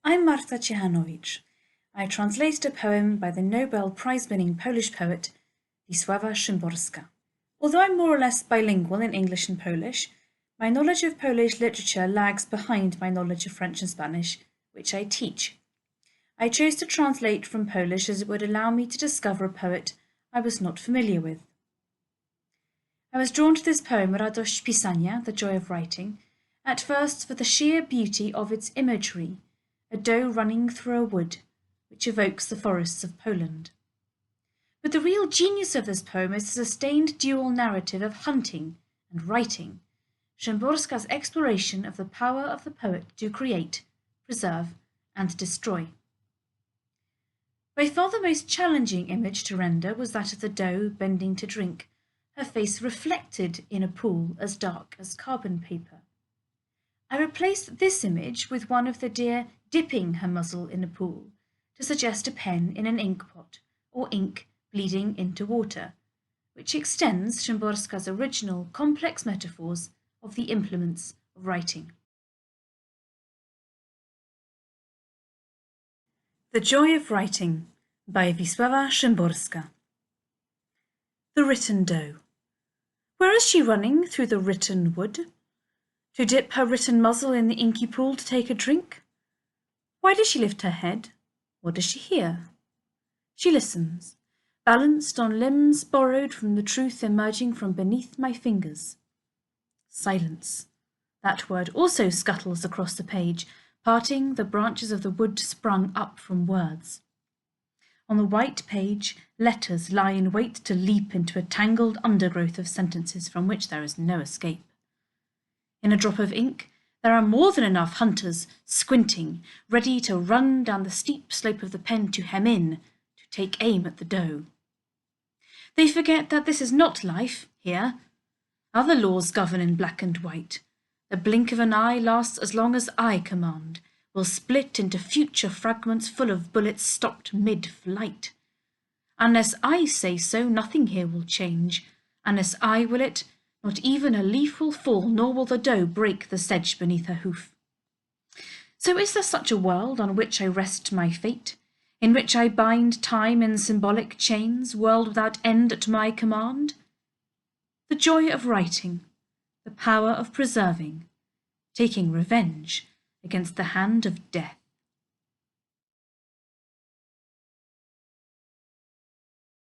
I'm Marta Ciechanowicz. I translated a poem by the Nobel Prize-winning Polish poet Wisława Szymborska. Although I'm more or less bilingual in English and Polish, my knowledge of Polish literature lags behind my knowledge of French and Spanish, which I teach. I chose to translate from Polish as it would allow me to discover a poet I was not familiar with. I was drawn to this poem, Radość pisania, the joy of writing, at first for the sheer beauty of its imagery, a doe running through a wood, which evokes the forests of Poland. But the real genius of this poem is the sustained dual narrative of hunting and writing, Szymborska's exploration of the power of the poet to create, preserve, and destroy. By far the most challenging image to render was that of the doe bending to drink, her face reflected in a pool as dark as carbon paper. I replaced this image with one of the deer dipping her muzzle in a pool to suggest a pen in an ink pot or ink bleeding into water, which extends Szymborska's original complex metaphors of the implements of writing. The Joy of Writing by Wisława Szymborska. The Written Doe. Where is she running through the written wood? To dip her written muzzle in the inky pool to take a drink? Why does she lift her head? What does she hear? She listens, balanced on limbs borrowed from the truth emerging from beneath my fingers. Silence. That word also scuttles across the page, parting the branches of the wood sprung up from words. On the white page, letters lie in wait to leap into a tangled undergrowth of sentences from which there is no escape. In a drop of ink, there are more than enough hunters, squinting, ready to run down the steep slope of the pen to hem in, to take aim at the doe. They forget that this is not life, here. Other laws govern in black and white. The blink of an eye lasts as long as I command, will split into future fragments full of bullets stopped mid-flight. Unless I say so, nothing here will change. Unless I will it, not even a leaf will fall, nor will the doe break the sedge beneath her hoof. So is there such a world on which I rest my fate, in which I bind time in symbolic chains, world without end at my command? The joy of writing, the power of preserving, taking revenge against the hand of death.